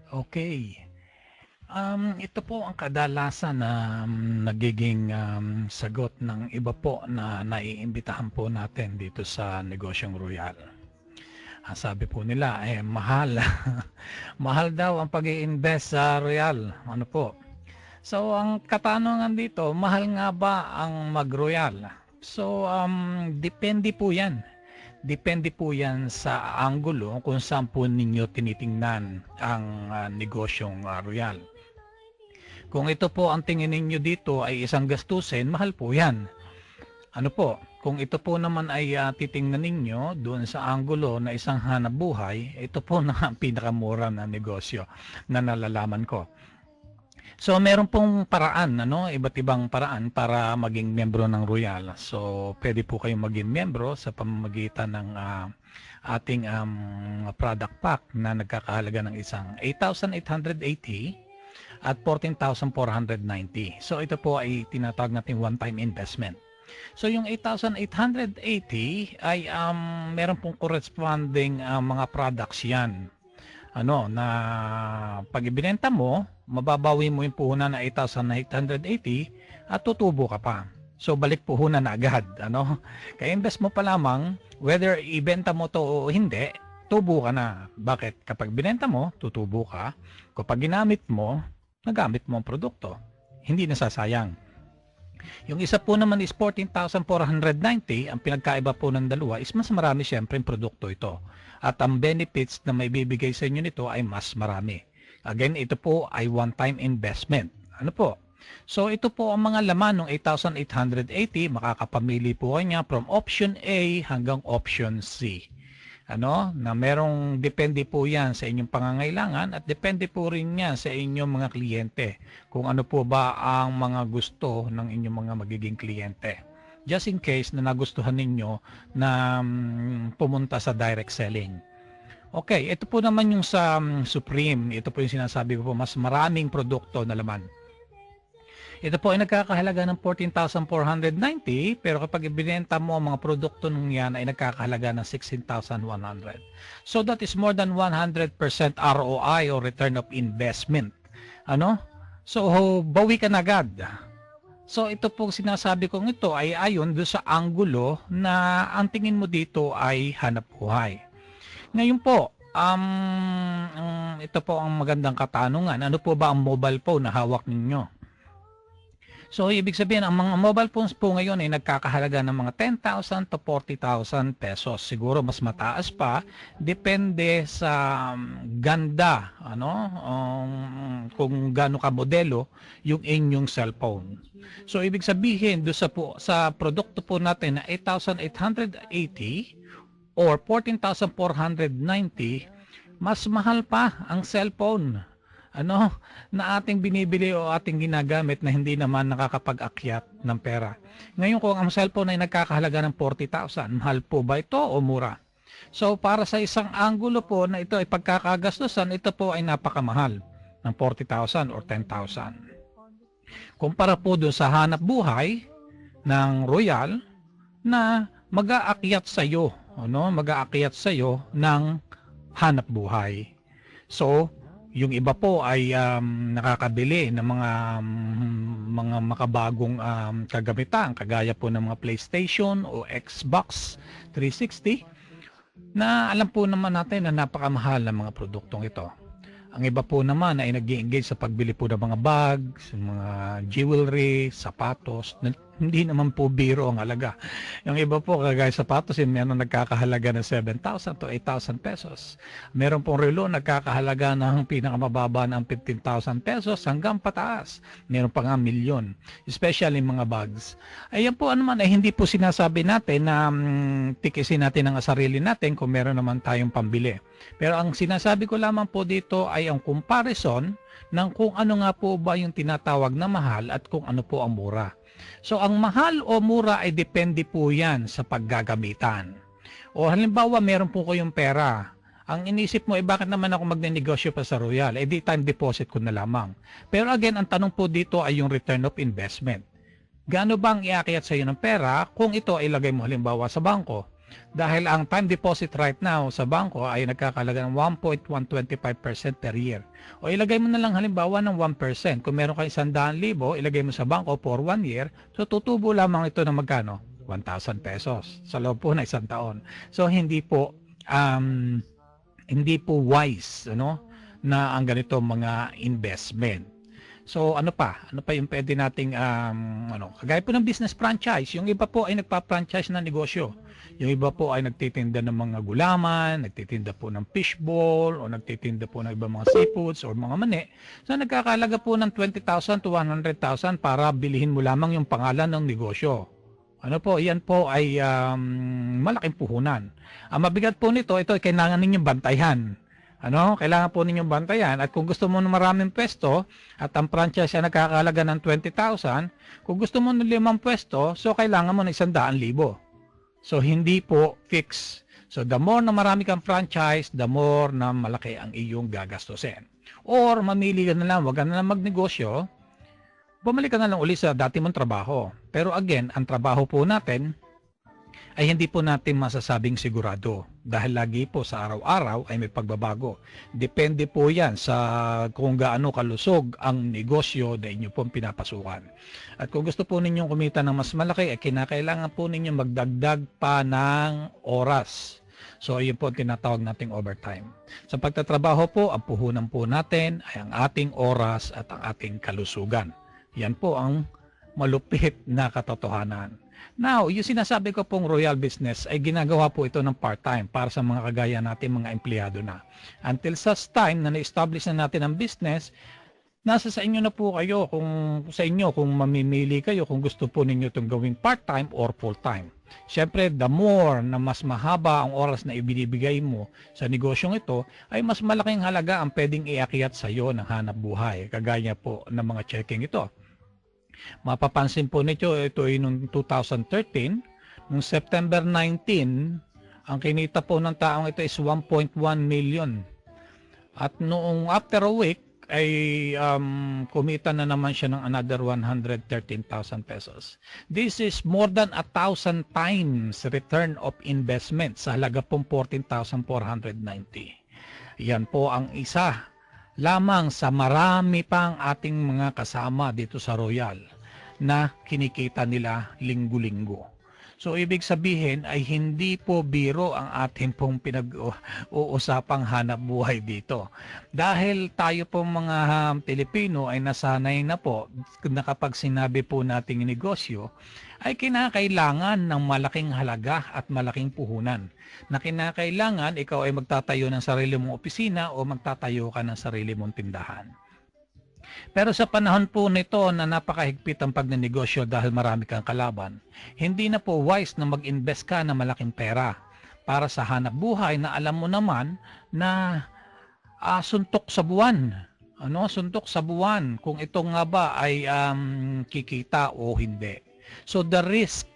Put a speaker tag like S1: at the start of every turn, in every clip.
S1: Okay. Ito po ang kadalasan na nagiging sagot ng iba po na naiimbitahan po natin dito sa Negosyong Royal. Ang sabi po nila, mahal. Mahal daw ang pag-i-invest sa Royal. Ano po? So, ang katanungan dito, mahal nga ba ang mag-Royal? So, depende po yan. Depende po yan sa anggulo kung saan po ninyo tinitingnan ang negosyong Royal. Kung ito po ang tingin ninyo dito ay isang gastusin, mahal po yan. Ano po, kung ito po naman ay titingnan ninyo doon sa anggulo na isang hanap buhay, ito po na ang pinakamura na negosyo na nalalaman ko. So meron pong paraan, iba't ibang paraan para maging membro ng Royal. So pwede po kayong maging membro sa pamamagitan ng ating product pack na nagkakahalaga ng isang 8,880 at 14,490. So ito po ay tinatawag natin one-time investment. So yung 8,880 ay meron pong corresponding mga products yan. Na pag ibinenta mo, mababawi mo yung puhunan na 8,880 at tutubo ka pa. So balik puhunan na agad, Kaya invest mo pa lamang, whether ibenta mo to o hindi, tubo ka na. Bakit? Kapag binenta mo, tutubo ka. Kapag ginamit mo, nagamit mo ang produkto. Hindi nasasayang. Yung isa po naman is 14,490. Ang pinagkaiba po ng dalawa is mas marami siyempre yung produkto ito. At ang benefits na may bibigay sa inyo nito ay mas marami. Again, ito po ay one-time investment. Ano po? So ito po ang mga laman ng 8,880. Makakapamili po kanya from option A hanggang option C. Na merong depende po yan sa inyong pangangailangan at depende po rin yan sa inyong mga kliyente. Kung ano po ba ang mga gusto ng inyong mga magiging kliyente. Just in case na nagustuhan ninyo na pumunta sa direct selling. Okay, ito po naman yung sa Supreme. Ito po yung sinasabi ko po, mas maraming produkto na laman. Ito po ay nagkakahalaga ng 14,490 pero kapag ibinenta mo ang mga produkto nung yan ay nagkakahalaga ng 16,100. So that is more than 100% ROI or return of investment. So bawi ka na agad. So ito po sinasabi kong ito ay ayon doon sa anggulo na ang tingin mo dito ay hanap buhay. Ngayon po, ito po ang magandang katanungan. Ano po ba ang mobile phone na hawak ninyo? So, ibig sabihin, ang mga mobile phones po ngayon ay nagkakahalaga ng mga 10,000 to 40,000 pesos. Siguro mas mataas pa, depende sa ganda, kung gaano ka modelo yung inyong cellphone. So, ibig sabihin, do sa produkto po natin na 8,880 or 14,490, mas mahal pa ang cellphone. Na ating binibili o ating ginagamit na hindi naman nakakapag-akyat ng pera. Ngayon kung ang cellphone ay nagkakahalaga ng 40,000, mahal po ba ito o mura? So para sa isang anggulo po na ito ay pagkakagastusan, ito po ay napakamahal ng 40,000 or 10,000. Kumpara po doon sa hanap buhay ng Royal na mag-aakyat sa iyo, mag-aakyat sa iyo ng hanap buhay. So yung iba po ay nakakabili ng mga makabagong kagamitan kagaya po ng mga PlayStation o Xbox 360 na alam po naman natin na napakamahal ng mga produktong ito. Ang iba po naman ay nag-i-engage sa pagbili po ng mga bags, mga jewelry, sapatos. Hindi naman po biro ang halaga. Yung iba po, kagaya sapatos, meron nagkakahalaga ng 7,000 to 8,000 pesos. Meron pong relo nagkakahalaga ng pinakamababa ng 15,000 pesos hanggang pataas. Meron pa nga milyon, especially mga bags. Ayan po naman ay hindi po sinasabi natin na tikisin natin ang sarili natin kung meron naman tayong pambili. Pero ang sinasabi ko lamang po dito ay ang comparison ng kung ano nga po ba yung tinatawag na mahal at kung ano po ang mura. So ang mahal o mura ay depende po yan sa paggagamitan. O halimbawa meron po kayong pera. Ang inisip mo, bakit naman ako magnenegosyo pa sa Royal? Di time deposit ko na lamang. Pero again, ang tanong po dito ay yung return of investment. Gaano bang iakyat sa iyo ng pera kung ito ay ilagay mo halimbawa sa bangko? Dahil ang time deposit right now sa bangko ay nagkakalaga ng 1.125% per year. O ilagay mo na lang halimbawa ng 1%. Kung meron kayo 100,000, ilagay mo sa bangko for 1 year, so tutubo lamang ito ng magkano? 1,000 pesos sa loob po ng isang taon. So hindi po wise, na ang ganito mga investment. So ano pa yung pwede nating kagaya po ng business franchise. Yung iba po ay nagpa-franchise na negosyo. Yung iba po ay nagtitinda ng mga gulaman, nagtitinda po ng fishball, o nagtitinda po ng ibang mga seafoods or mga mani. So nagkakalaga po ng 20,000 to 100,000 para bilhin mo lamang yung pangalan ng negosyo. Yan po ay malaking puhunan. Ang mabigat po nito, ito ay kailangan ninyong bantayan. Kailangan po ninyong bantayan. At kung gusto mo ng maraming pwesto, at ang franchise ay nakakalaga ng 20,000, kung gusto mo ng 5 pwesto, so kailangan mo ng 100,000. So hindi po fix. So the more na marami kang franchise, the more na malaki ang iyong gagastusin. Or mamili ka na lang, wag ka na lang magnegosyo, bumalik ka na lang uli sa dati mong trabaho. Pero again, ang trabaho po natin ay hindi po natin masasabing sigurado dahil lagi po sa araw-araw ay may pagbabago. Depende po yan sa kung gaano kalusog ang negosyo na inyo pong pinapasukan. At kung gusto po ninyong kumita ng mas malaki, ay kinakailangan po ninyong magdagdag pa ng oras. So yun po ang tinatawag nating overtime. Sa pagtatrabaho po, ang puhunan po natin ay ang ating oras at ang ating kalusugan. Yan po ang malupit na katotohanan. Now, yung sinasabi ko pong Royal Business ay ginagawa po ito ng part-time para sa mga kagaya natin mga empleyado na. Until such time na na-establish na natin ang business, nasa sa inyo na po kayo kung mamimili kayo kung gusto po ninyo itong gawing part-time or full-time. Siyempre, the more na mas mahaba ang oras na ibinibigay mo sa negosyong ito, ay mas malaking halaga ang pwedeng iakyat sa iyo ng hanap buhay, kagaya po ng mga checking ito. Mapapansin po nito, ito ay noong 2013, noong September 19, ang kinita po ng taong ito is 1.1 million. At noong after a week, ay kumita na naman siya ng another 113,000 pesos. This is more than 1,000 times return of investment sa halaga pong 14,490. Yan po ang isa lamang sa marami pang ating mga kasama dito sa Royal na kinikita nila linggo-linggo. So ibig sabihin ay hindi po biro ang ating pong pinag-uusapang hanap buhay dito. Dahil tayo pong mga Pilipino ay nasanay na po na kapag sinabi po nating negosyo ay kinakailangan ng malaking halaga at malaking puhunan. Na kinakailangan ikaw ay magtatayo ng sarili mong opisina o magtatayo ka ng sarili mong tindahan. Pero sa panahon po nito na napakahigpit ang pagnenegosyo dahil marami kang kalaban, hindi na po wise na mag-invest ka ng malaking pera para sa hanap buhay na alam mo naman na suntok sa buwan. Suntok sa buwan kung ito nga ba ay kikita o hindi. So the risk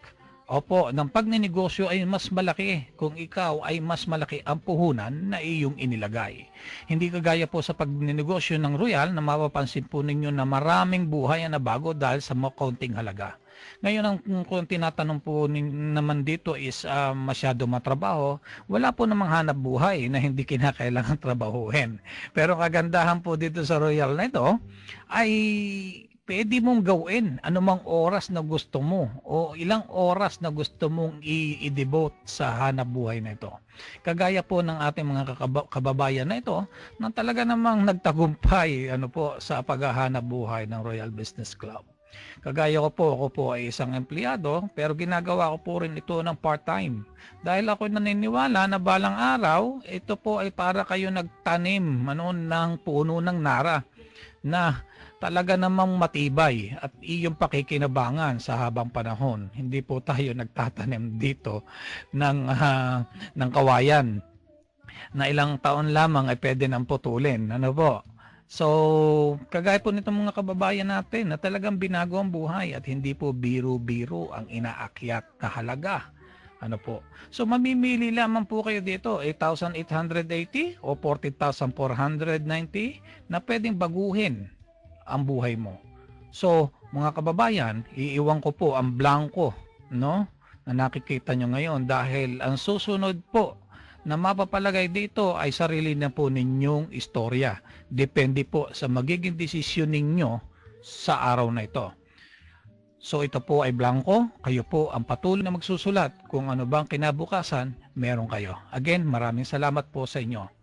S1: ng pagnenegosyo ay mas malaki kung ikaw ay mas malaki ang puhunan na iyong inilagay. Hindi kagaya po sa pagnenegosyo ng Royal na mapapansin po ninyo na maraming buhay ang nabago dahil sa kaunting halaga. Ngayon ang kung tinatanong po naman dito is masyado matrabaho, wala po namang hanap buhay na hindi kinakailangan trabahuhin. Pero kagandahan po dito sa Royal na ito ay pwede mong gawin anumang oras na gusto mo o ilang oras na gusto mong i-devote sa hanap buhay na ito. Kagaya po ng ating mga kababayan na ito na talaga namang nagtagumpay sa paghahanap buhay ng Royal Business Club. Kagaya ako po ay isang empleyado pero ginagawa ko po rin ito ng part-time. Dahil ako naniniwala na balang araw, ito po ay para kayo nagtanim ng puno ng nara na talaga namang matibay at iyong pakikinabangan sa habang panahon. Hindi po tayo nagtatanim dito ng kawayan na ilang taon lamang ay pwede nang putulin. So, kagaya po nitong mga kababayan natin na talagang binago ang buhay at hindi po biro-biro ang inaakyat na halaga. So mamimili lamang po kayo dito 8,880 o 40,490 na pwedeng baguhin ang buhay mo. So mga kababayan, iiwan ko po ang blanco na nakikita nyo ngayon dahil ang susunod po na mapapalagay dito ay sarili na po ninyong istorya. Depende po sa magiging desisyon ninyo sa araw na ito. So ito po ay blanco, kayo po ang patuloy na magsusulat kung ano bang kinabukasan meron kayo. Again, maraming salamat po sa inyo.